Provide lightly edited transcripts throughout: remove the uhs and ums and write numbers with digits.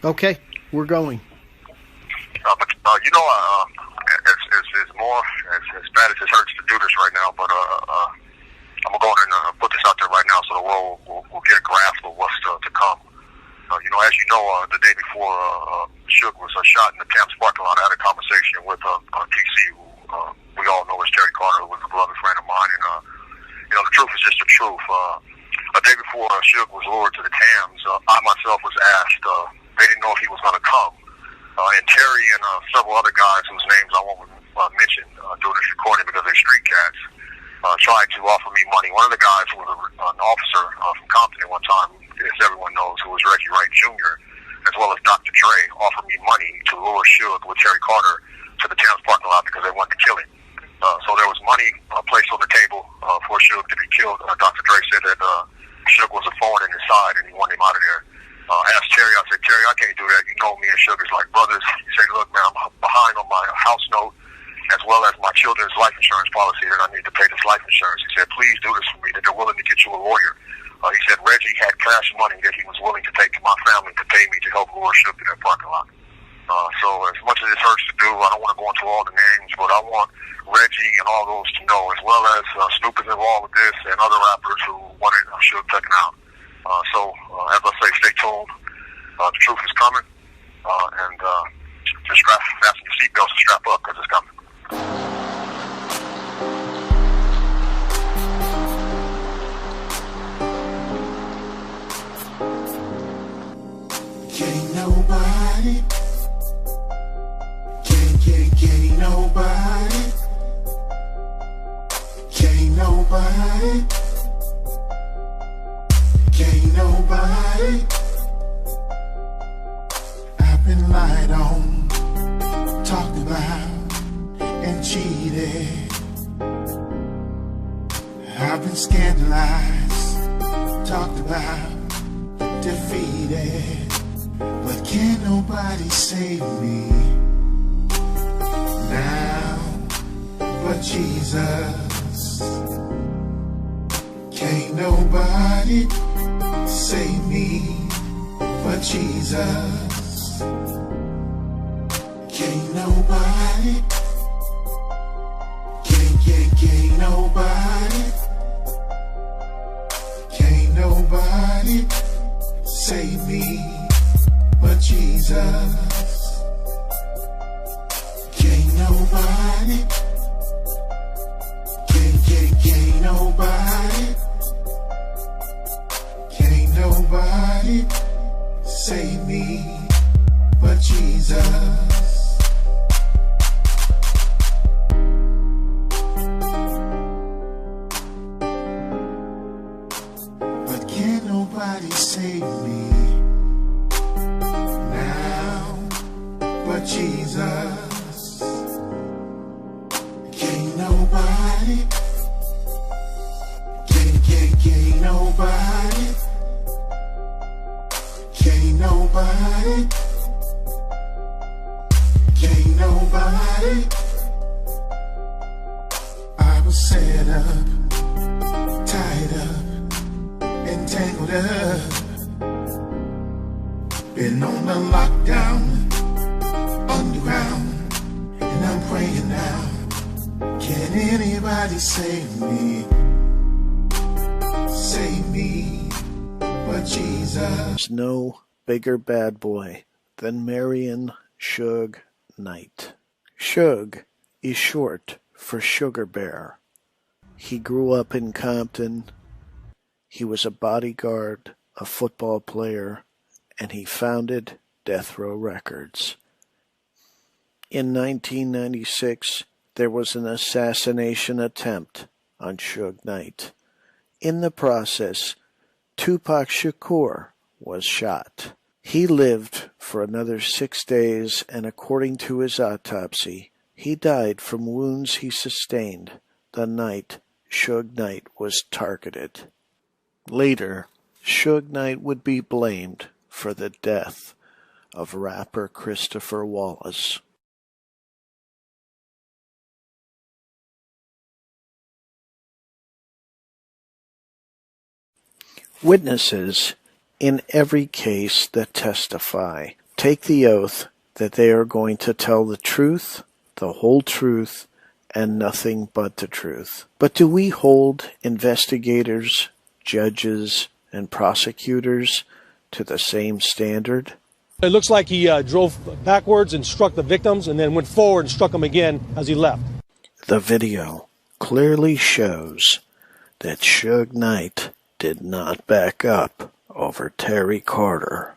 Okay, we're going. It's more as bad as it hurts to do this right now, but I'm gonna go ahead and put this out there right now, so the world will get a grasp of what's to come. As you know, the day before Suge was shot in the Camps parking lot, I had a conversation with TC, who we all know as Terry Carter, who was a beloved friend of mine, and the truth is just the truth. A day before Suge was lured to the Tams, I myself was asked. They didn't know if he was going to come. And Terry and several other guys whose names I won't mention during this recording because they're street cats, tried to offer me money. One of the guys who was an officer from Compton at one time, as everyone knows, who was Reggie Wright Jr., as well as Dr. Dre, offered me money to lure Suge with Terry Carter to the Towns parking lot because they wanted to kill him. So there was money placed on the table for Suge to be killed. Dr. Dre said that Suge was a thorn in his side and he wanted him out of there. I asked Terry, I said, Terry, I can't do that. You know me and Suge is like brothers. He said, look, man, I'm behind on my house note as well as my children's life insurance policy that I need to pay this life insurance. He said, please do this for me, that they're willing to get you a lawyer. He said Reggie had cash money that he was willing to take to my family to pay me to help lure Suge to that parking lot. So as much as it hurts to do, I don't want to go into all the names, but I want Reggie and all those to know, as well as Snoop is involved with this and other rappers who wanted Suge taken out. As I say, stay tuned. The truth is coming, and just fasten your seatbelts and strap up because it's coming. Can't nobody, can't nobody, can't nobody, can't nobody. I've been lied on, talked about, and cheated. I've been scandalized, talked about, defeated. But can't nobody save me now but Jesus. Can't nobody save me but Jesus. Can't nobody, can't nobody, can't nobody save me but Jesus. Can't nobody, can't nobody, can't nobody save me but Jesus. But can't nobody save me but Jesus. Can't nobody, can't nobody, can't nobody, can't nobody. I was set up, tied up, and tangled up. Been on the lockdown, underground, and I'm praying now. Can anybody save me? Save me, but Jesus. There's no bigger bad boy than Marion Suge Knight. Suge is short for Sugar Bear. He grew up in Compton. He was a bodyguard, a football player, and he founded Death Row Records. In 1996, there was an assassination attempt on Suge Knight. In the process, Tupac Shakur was shot. He lived for another 6 days, and according to his autopsy, he died from wounds he sustained the night Suge Knight was targeted. Later, Suge Knight would be blamed for the death of rapper Christopher Wallace. Witnesses in every case that testify take the oath that they are going to tell the truth, the whole truth, and nothing but the truth. But do we hold investigators, judges, and prosecutors to the same standard? It looks like he drove backwards and struck the victims and then went forward and struck them again as he left. The video clearly shows that Suge Knight did not back up over Terry Carter.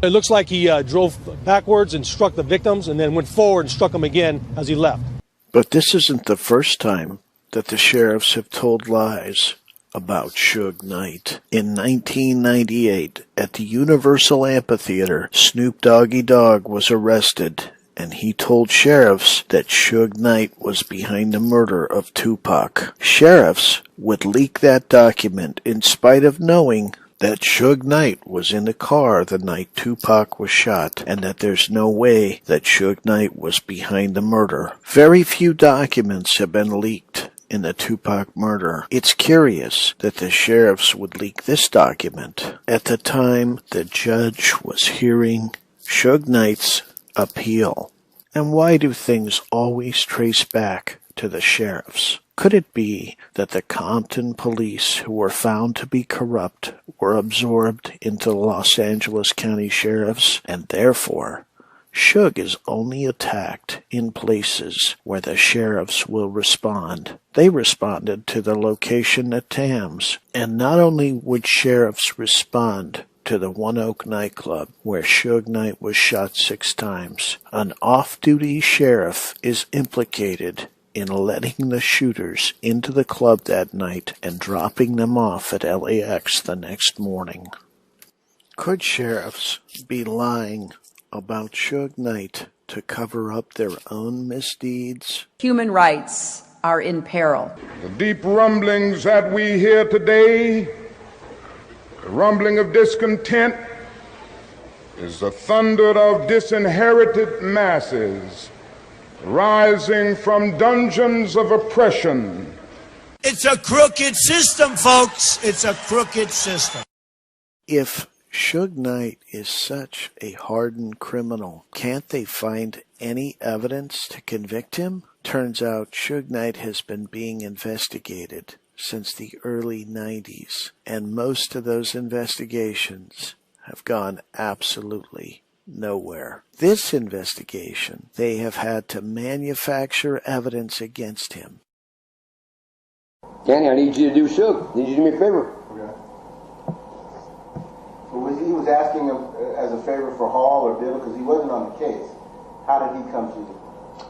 It looks like he drove backwards and struck the victims and then went forward and struck them again as he left. But this isn't the first time that the sheriffs have told lies about Suge Knight. In 1998, at the Universal Amphitheater, Snoop Doggy Dogg was arrested, and he told sheriffs that Suge Knight was behind the murder of Tupac. Sheriffs would leak that document in spite of knowing that Suge Knight was in the car the night Tupac was shot, and that there's no way that Suge Knight was behind the murder. Very few documents have been leaked in the Tupac murder. It's curious that the sheriffs would leak this document at the time the judge was hearing Suge Knight's appeal. And why do things always trace back to the sheriffs? Could it be that the Compton police, who were found to be corrupt, were absorbed into the Los Angeles County sheriffs, and therefore Suge is only attacked in places where the sheriffs will respond? They responded to the location at Tams, and not only would sheriffs respond to the One Oak nightclub where Suge Knight was shot 6 times, an off-duty sheriff is implicated in letting the shooters into the club that night and dropping them off at LAX the next morning. Could sheriffs be lying about Suge Knight to cover up their own misdeeds? Human rights are in peril. The deep rumblings that we hear today, the rumbling of discontent, is the thunder of disinherited masses rising from dungeons of oppression. It's a crooked system, folks. It's a crooked system. If Suge Knight is such a hardened criminal, can't they find any evidence to convict him? Turns out Suge Knight has been being investigated since the early 90s, and most of those investigations have gone absolutely nowhere. This investigation, they have had to manufacture evidence against him. Danny, I need you to do Suge. I need you to do me a favor. Okay. So he was asking as a favor for Hall or Bill because he wasn't on the case. How did he come to you?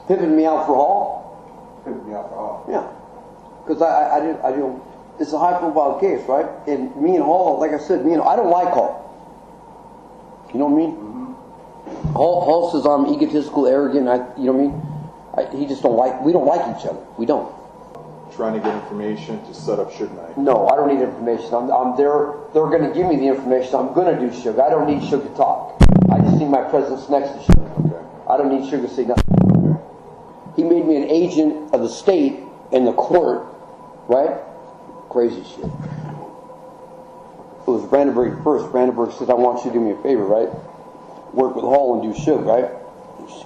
Pimping me out for Hall? Pimping me out for Hall? Yeah. Because I didn't, it's a high profile case, right? And me and Hall, like I said, I don't like Hall. You know what I mean? Mm-hmm. Hall says I'm egotistical, arrogant, you know what I mean? He just we don't like each other. We don't. Trying to get information to set up Suge Knight. No, I don't need information. They're going to give me the information. I'm going to do Suge. I don't need Suge to talk. I just need my presence next to Suge. Okay. I don't need Suge to say nothing. Okay. He made me an agent of the state and the court, right? Crazy shit. It was Brandenburg first. Brandenburg says, I want you to do me a favor, right? Work with Hall and do Suge, right?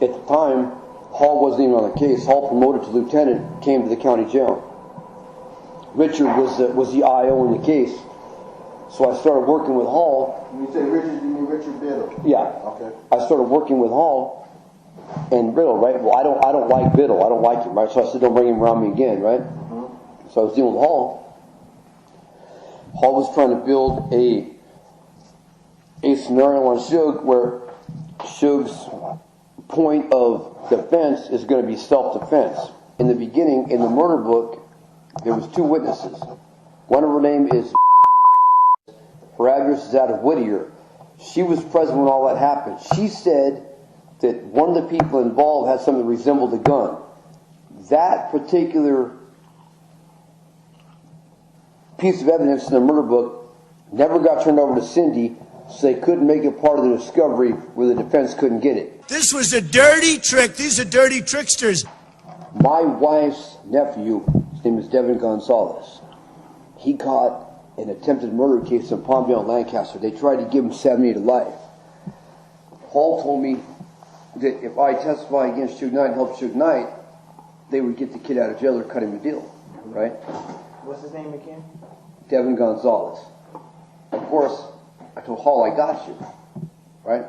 At the time, Hall wasn't even on the case. Hall promoted to lieutenant, came to the county jail. Richard was the IO in the case. So I started working with Hall. When you say Richard, you mean Richard Biddle? Yeah. Okay. I started working with Hall and Biddle, right? Well, I don't like Biddle. I don't like him, right? So I said, don't bring him around me again, right? Mm-hmm. So I was dealing with Hall. Hall was trying to build a scenario on Suge where Suge's point of defense is going to be self-defense. In the beginning, in the murder book, there was 2 witnesses. One of her name is her address is out of Whittier. She was present when all that happened. She said that one of the people involved had something that resembled a gun. That particular piece of evidence in the murder book never got turned over to Cindy, so they couldn't make it part of the discovery where the defense couldn't get it. This was a dirty trick. These are dirty tricksters. My wife's nephew, his name is Devin Gonzalez, he caught an attempted murder case in Palmdale, Lancaster. They tried to give him 70 to life. Hall told me that if I testify against Suge Knight and help Suge Knight, they would get the kid out of jail or cut him a deal, right? What's his name again? Devin Gonzalez. Of course, I told Hall, I got you, right?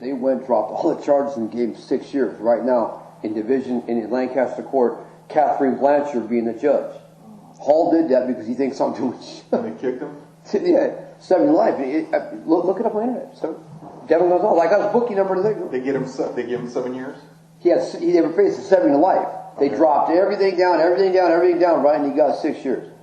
They went, dropped all the charges and gave him 6 years. Right now, in division, in Lancaster Court, Catherine Blanchard being the judge. Hall did that because he thinks I'm doing shit. They kicked him? Yeah, 7 to life. Look it up on the internet. So, Devin Gonzalez, I got his bookie number. They give him 7 years? He never faced a 7 to life. They dropped everything down, right, and he got 6 years.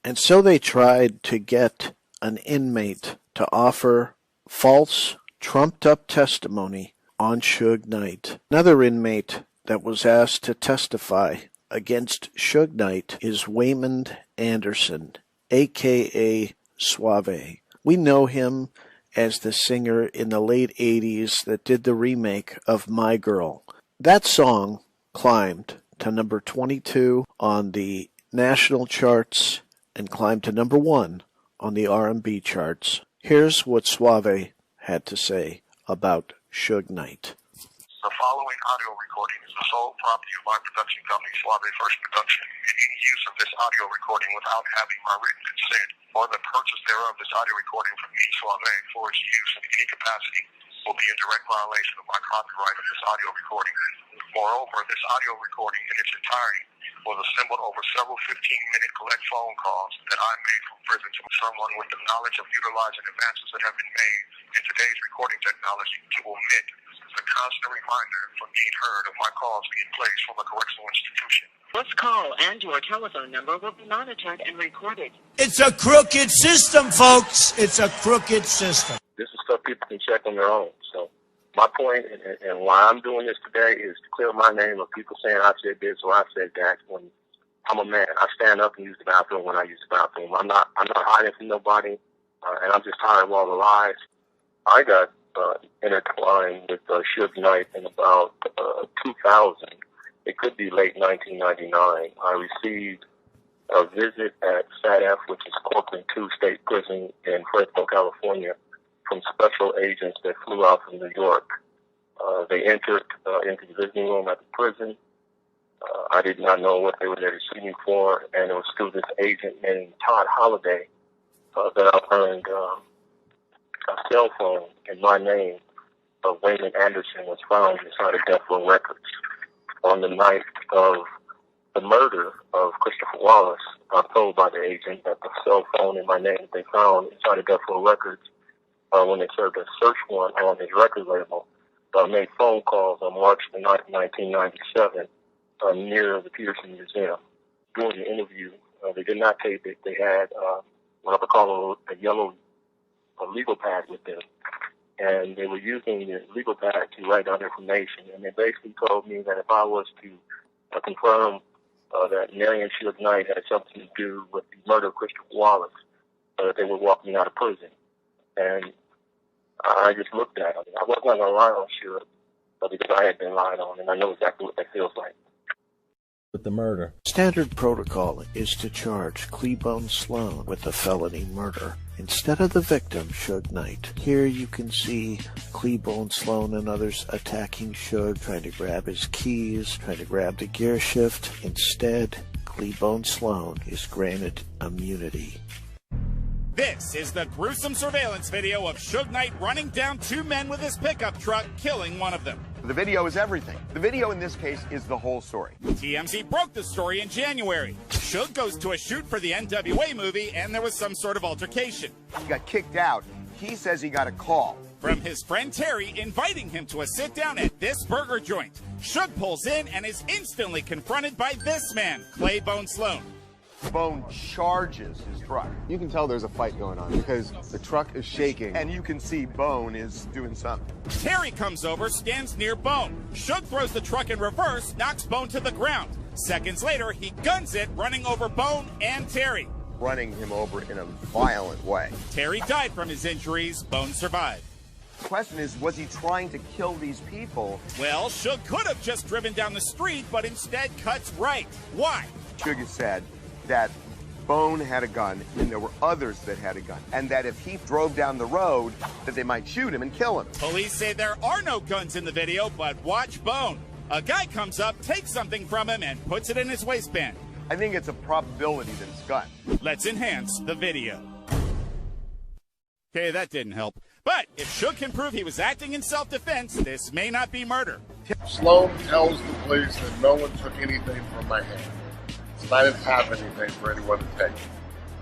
And so they tried to get an inmate to offer false, trumped-up testimony on Suge Knight. Another inmate that was asked to testify against Suge Knight is Waymond Anderson, a.k.a. Suave. We know him as the singer in the late 80s that did the remake of My Girl. That song climbed to number 22 on the national charts and climbed to number 1 on the R&B charts. Here's what Suave had to say about Suge Knight. The following audio recording is the sole property of my production company, Suave First Production, and any use of this audio recording without having my written consent or the purchase thereof this audio recording from me, Suave, for its use in any capacity will be in direct violation of my copyright of this audio recording. Moreover, this audio recording in its entirety was assembled over several 15-minute collect phone calls that I made from prison to someone with the knowledge of utilizing advances that have been made in today's recording technology to omit the constant reminder from being heard of my calls being placed from a correctional institution. This call and your telephone number will be monitored and recorded. It's a crooked system, folks. It's a crooked system. This is stuff people can check on their own. So my point and why I'm doing this today is to clear my name of people saying I said this or I said that. When I'm a man, I stand up and use the bathroom when I use the bathroom. I'm not hiding from nobody, and I'm just tired of all the lies. I got intertwined with Suge Knight in about 2000. It could be late 1999. I received a visit at SAT-F, which is Corcoran 2 State Prison in Fresno, California, from special agents that flew out from New York. They entered into the visiting room at the prison. I did not know what they were there to see me for, and it was through this agent named Todd Holliday that I earned a cell phone in my name of Waymond Anderson was found inside of Death Row Records. On the night of the murder of Christopher Wallace, I'm told by the agent that the cell phone in my name that they found inside of Death Row Records when they served a search warrant on his record label, made phone calls on March the 9th, 1997, near the Peterson Museum. During the interview, they did not tape it. They had what I would call a yellow legal pad with them, and they were using the legal pad to write down information. And they basically told me that if I was to confirm that Marion Suge Knight had something to do with the murder of Christopher Wallace, that they would walk me out of prison. And I just looked at them. I wasn't going to lie on Suge, because I had been lied on, and I know exactly what that feels like. With the murder. Standard protocol is to charge Cleabone Sloan with a felony murder instead of the victim, Suge Knight. Here you can see Cleabone Sloan and others attacking Suge, trying to grab his keys, trying to grab the gear shift. Instead, Cleabone Sloan is granted immunity. This is the gruesome surveillance video of Suge Knight running down 2 men with his pickup truck, killing one of them. The video is everything. The video in this case is the whole story. TMZ broke the story in January. Suge goes to a shoot for the NWA movie, and there was some sort of altercation. He got kicked out. He says he got a call from his friend Terry inviting him to a sit-down at this burger joint. Suge pulls in and is instantly confronted by this man, Cleabone Sloan. Bone charges his truck. You can tell there's a fight going on because the truck is shaking. And you can see Bone is doing something. Terry comes over, stands near Bone. Suge throws the truck in reverse, knocks Bone to the ground. Seconds later, he guns it, running over Bone and Terry. Running him over in a violent way. Terry died from his injuries. Bone survived. The question is, was he trying to kill these people? Well, Suge could have just driven down the street, but instead cuts right. Why? Suge said that Bone had a gun and there were others that had a gun, and that if he drove down the road, that they might shoot him and kill him. Police say there are no guns in the video, but watch Bone. A guy comes up, takes something from him, and puts it in his waistband. I think it's a probability that it's a gun. Let's enhance the video. Okay, that didn't help. But if Suge can prove he was acting in self-defense, this may not be murder. Sloan tells the police that no one took anything from my hand. So I didn't have anything for anyone to take.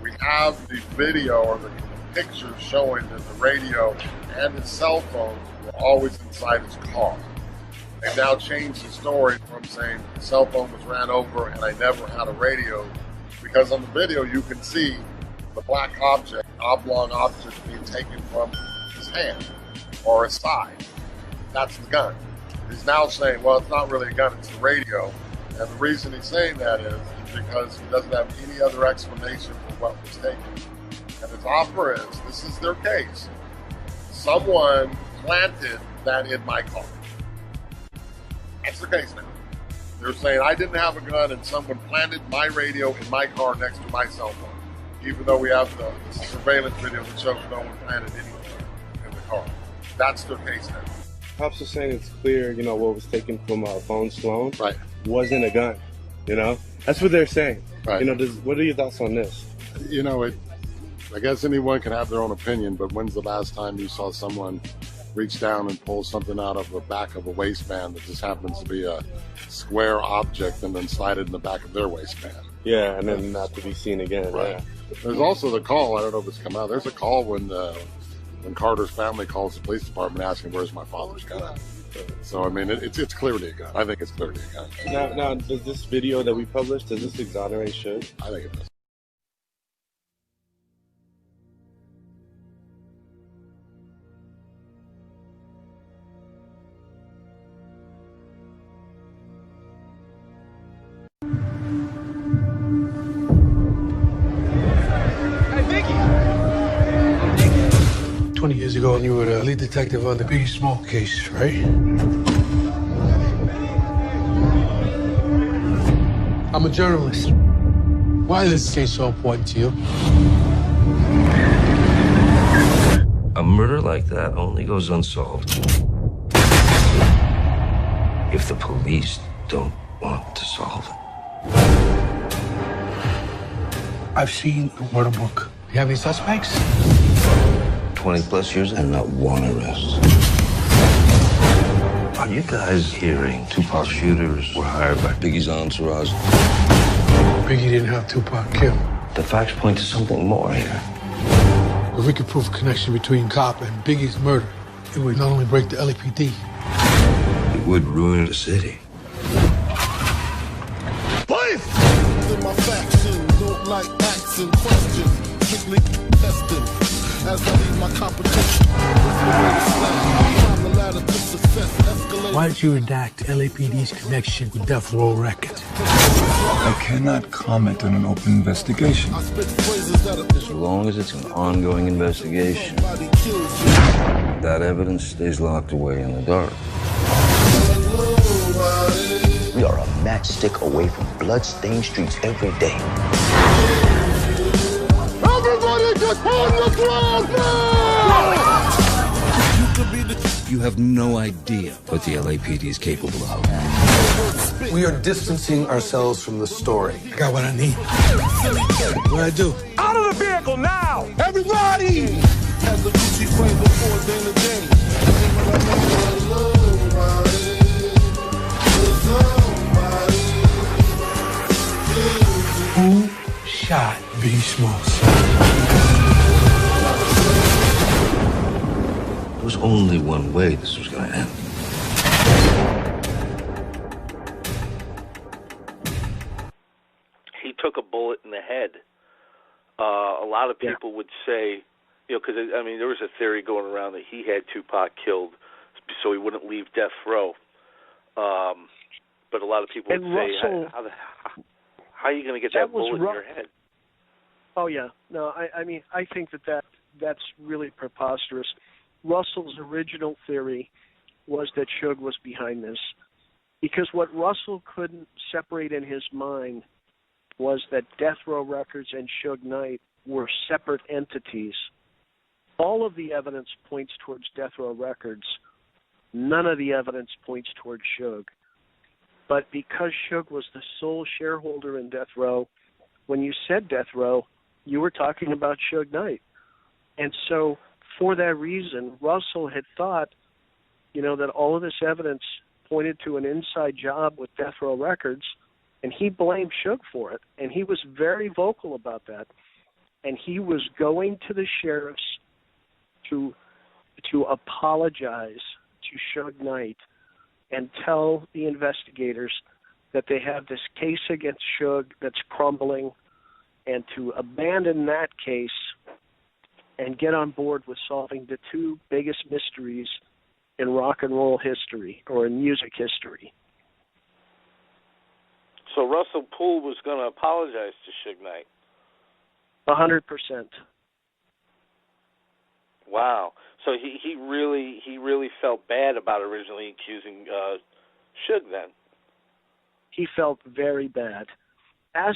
We have the video or the pictures showing that the radio and his cell phone were always inside his car. They now changed the story from saying the cell phone was ran over and I never had a radio, because on the video you can see the black object, oblong object being taken from his hand or his side. That's the gun. He's now saying, well, it's not really a gun, it's the radio. And the reason he's saying that is because he doesn't have any other explanation for what was taken. And his offer is, this is their case. Someone planted that in my car. That's the case now. They're saying I didn't have a gun and someone planted my radio in my car next to my cell phone, even though we have the surveillance video that shows no one planted anything in the car. That's their case now. Cops are saying it's clear, what was taken from Bone Sloan wasn't a gun, That's what they're saying. Right. What are your thoughts on this? I guess anyone can have their own opinion, but when's the last time you saw someone reach down and pull something out of the back of a waistband that just happens to be a square object and then slide it in the back of their waistband? Yeah, and then not to be seen again. Right. Yeah. There's also the call, I don't know if it's come out, there's a call when Carter's family calls the police department asking, where's my father's gun? So, it's clearly a gun. I think it's clearly a gun. Now, does this video that we published, does this exonerate Suge? I think it does. Hey, 20 years ago, you were the lead detective on the Biggie Small case, right? I'm a journalist. Why is this case so important to you? A murder like that only goes unsolved if the police don't want to solve it. I've seen the murder book. You have any suspects? 20 plus years and not one arrest. Are you guys hearing Tupac shooters were hired by Biggie's entourage? Biggie didn't have Tupac killed. The facts point to something more here. If we could prove a connection between Cop and Biggie's murder, it would not only break the LAPD. It would ruin the city. Police! My faction don't like asking questions, strictly testing. As I lead my competition, why did you redact LAPD's connection with Death Row Records? I cannot comment on an open investigation. As long as it's an ongoing investigation, that evidence stays locked away in the dark. We are a matchstick away from blood-stained streets every day. Everybody just on the ground now! You have no idea what the LAPD is capable of. We are distancing ourselves from the story. I got what I need. What I do? Out of the vehicle now! Everybody! Has the Gucci frame before Dana Dane. Who shot Biggie Smalls? There was only one way this was going to end. He took a bullet in the head. A lot of people would say, because, there was a theory going around that he had Tupac killed so he wouldn't leave death row. But a lot of people would say, how are you going to get that bullet in your head? Oh, yeah. No, I think that's really preposterous. Russell's original theory was that Suge was behind this, because what Russell couldn't separate in his mind was that Death Row Records and Suge Knight were separate entities. All of the evidence points towards Death Row Records. None of the evidence points towards Suge. But because Suge was the sole shareholder in Death Row, when you said Death Row, you were talking about Suge Knight. And so for that reason, Russell had thought, that all of this evidence pointed to an inside job with Death Row Records, and he blamed Suge for it. And he was very vocal about that. And he was going to the sheriffs to apologize to Suge Knight and tell the investigators that they have this case against Suge that's crumbling, and to abandon that case and get on board with solving the two biggest mysteries in rock and roll history, or in music history. So Russell Poole was going to apologize to Suge Knight? 100%. Wow. So he really felt bad about originally accusing Suge then. He felt very bad. As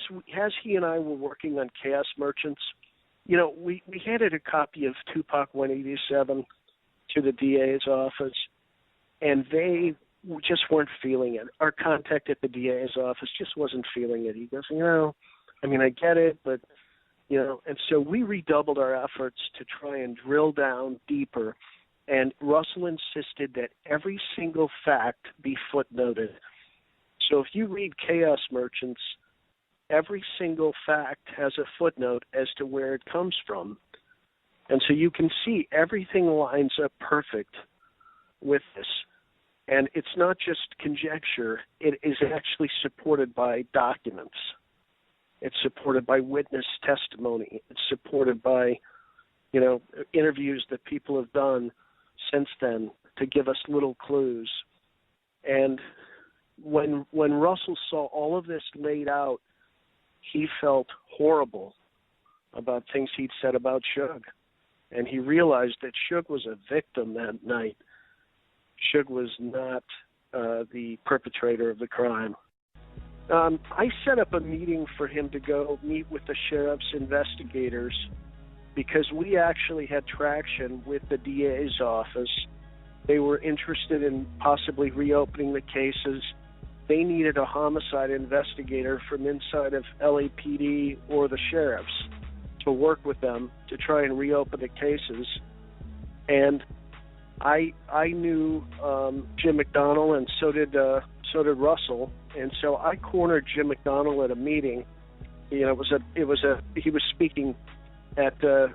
he and I were working on Chaos Merchants, we handed a copy of Tupac 187 to the DA's office, and they just weren't feeling it. Our contact at the DA's office just wasn't feeling it. He goes, I get it, but, and so we redoubled our efforts to try and drill down deeper, and Russell insisted that every single fact be footnoted. So if you read Chaos Merchants, every single fact has a footnote as to where it comes from. And so you can see everything lines up perfect with this. And it's not just conjecture. It is actually supported by documents. It's supported by witness testimony. It's supported by, interviews that people have done since then to give us little clues. And when Russell saw all of this laid out, he felt horrible about things he'd said about Suge. And he realized that Suge was a victim that night. Suge was not the perpetrator of the crime. I set up a meeting for him to go meet with the sheriff's investigators because we actually had traction with the DA's office. They were interested in possibly reopening the cases. They needed a homicide investigator from inside of LAPD or the sheriffs to work with them to try and reopen the cases. And I knew Jim McDonnell, and so did Russell. And so I cornered Jim McDonnell at a meeting. He was speaking at an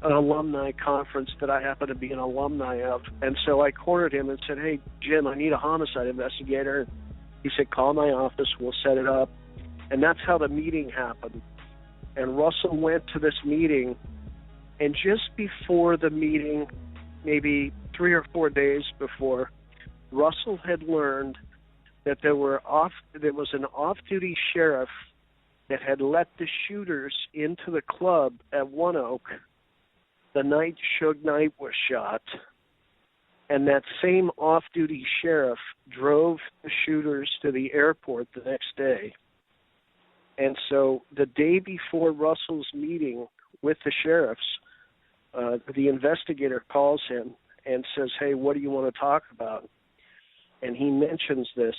alumni conference that I happen to be an alumni of. And so I cornered him and said, "Hey, Jim, I need a homicide investigator." He said, "Call my office, we'll set it up." And that's how the meeting happened. And Russell went to this meeting, and just before the meeting, maybe 3 or 4 days before, Russell had learned that there was an off-duty sheriff that had let the shooters into the club at One Oak the night Suge Knight was shot, and that same off-duty sheriff drove the shooters to the airport the next day. And so the day before Russell's meeting with the sheriffs, the investigator calls him and says, "Hey, what do you want to talk about?" And he mentions this.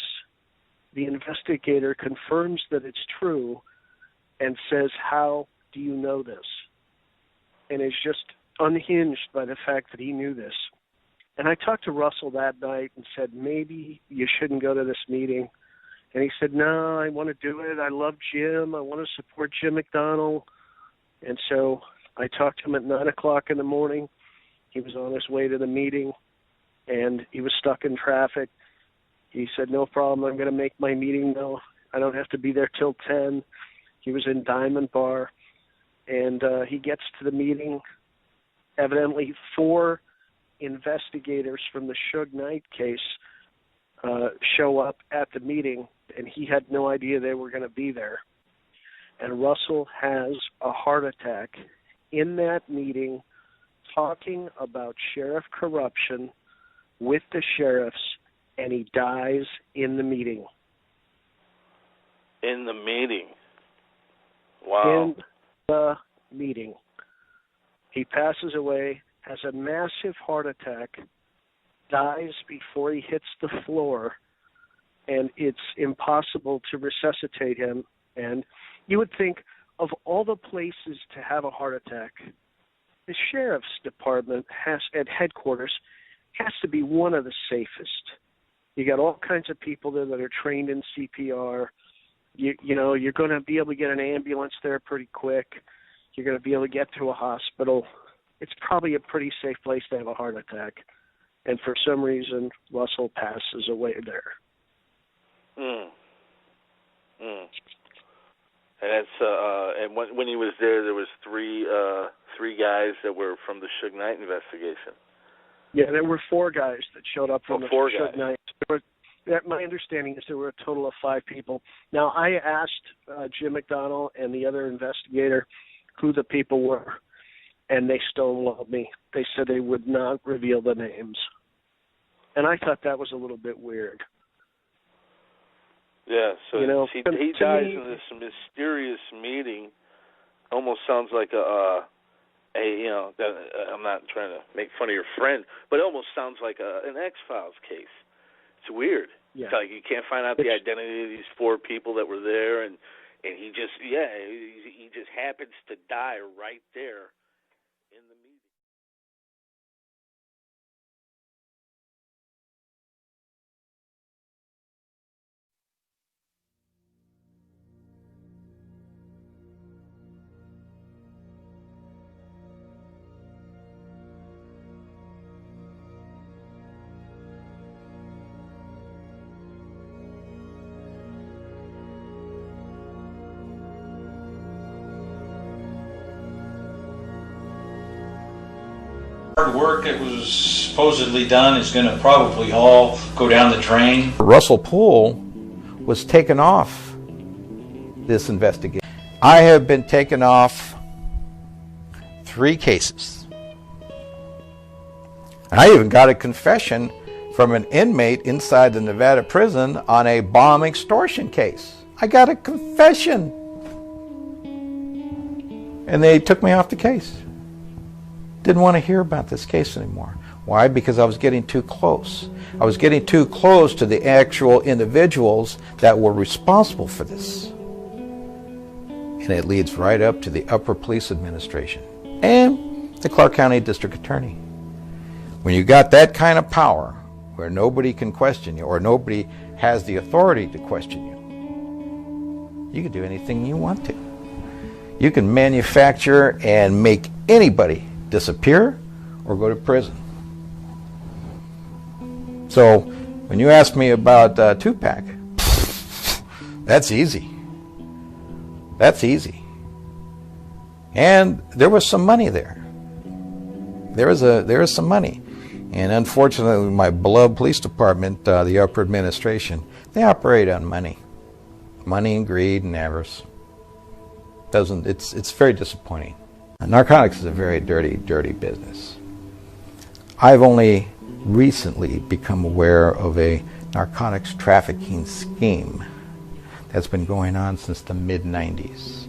The investigator confirms that it's true and says, "How do you know this?" And is just unhinged by the fact that he knew this. And I talked to Russell that night and said, "Maybe you shouldn't go to this meeting." And he said, "No, I want to do it. I love Jim. I want to support Jim McDonnell." And so I talked to him at 9 o'clock in the morning. He was on his way to the meeting, and he was stuck in traffic. He said, "No problem. I'm going to make my meeting, though. I don't have to be there till 10. He was in Diamond Bar. And he gets to the meeting. Evidently, 4 investigators from the Suge Knight case show up at the meeting, and he had no idea they were going to be there. And Russell has a heart attack in that meeting, talking about sheriff corruption with the sheriffs, and he dies in the meeting. In the meeting. Wow. In the meeting. He passes away, has a massive heart attack, dies before he hits the floor, and it's impossible to resuscitate him. And you would think of all the places to have a heart attack, the sheriff's department at headquarters has to be one of the safest. You got all kinds of people there that are trained in CPR. You know, you're going to be able to get an ambulance there pretty quick. You're going to be able to get to a hospital. It's probably a pretty safe place to have a heart attack. And for some reason, Russell passes away there. And that's and when he was there was three guys that were from the Suge Knight investigation. Yeah, there were 4 guys that showed up from the Suge guys. Knight. My understanding is there were a total of 5 people. Now, I asked Jim McDonnell and the other investigator who the people were, and they stonewalled me. They said they would not reveal the names. And I thought that was a little bit weird. Yeah, so you know, he dies in this mysterious meeting. Almost sounds like I'm not trying to make fun of your friend, but it almost sounds like an X-Files case. It's weird. Yeah. It's like you can't find out the identity of these 4 people that were there, and he just he just happens to die right there in the meeting. Hard work that was supposedly done is going to probably all go down the drain. Russell Poole was taken off this investigation. I have been taken off 3 cases. I even got a confession from an inmate inside the Nevada prison on a bomb extortion case. I got a confession. And they took me off the case. Didn't want to hear about this case anymore. Why? Because I was getting too close. I was getting too close to the actual individuals that were responsible for this. And it leads right up to the Upper Police Administration and the Clark County District Attorney. When you got that kind of power, where nobody can question you or nobody has the authority to question you, you can do anything you want to. You can manufacture and make anybody disappear or go to prison. So when you ask me about Tupac, that's easy. That's easy. And there was some money there. There is some money. And unfortunately, my beloved police department, the upper administration, they operate on money. Money and greed and avarice. It's very disappointing. Narcotics is a very dirty, dirty business. I've only recently become aware of a narcotics trafficking scheme that's been going on since the mid-90s,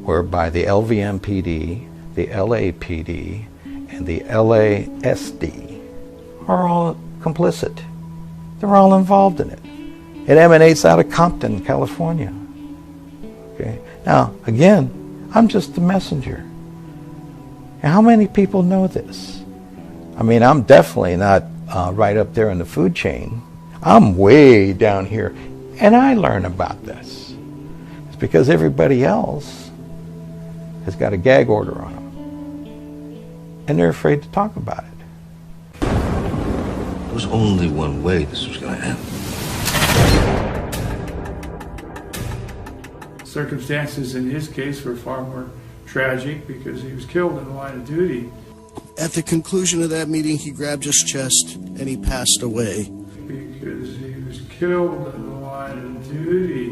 whereby the LVMPD, the LAPD, and the LASD are all complicit. They're all involved in it. It emanates out of Compton, California. Okay. Now, again, I'm just the messenger. And how many people know this? I mean, I'm definitely not right up there in the food chain. I'm way down here. And I learn about this. It's because everybody else has got a gag order on them. And they're afraid to talk about it. There was only one way this was going to end. Circumstances in his case were far more tragic because he was killed in the line of duty. At the conclusion of that meeting, he grabbed his chest and he passed away. Because he was killed in the line of duty.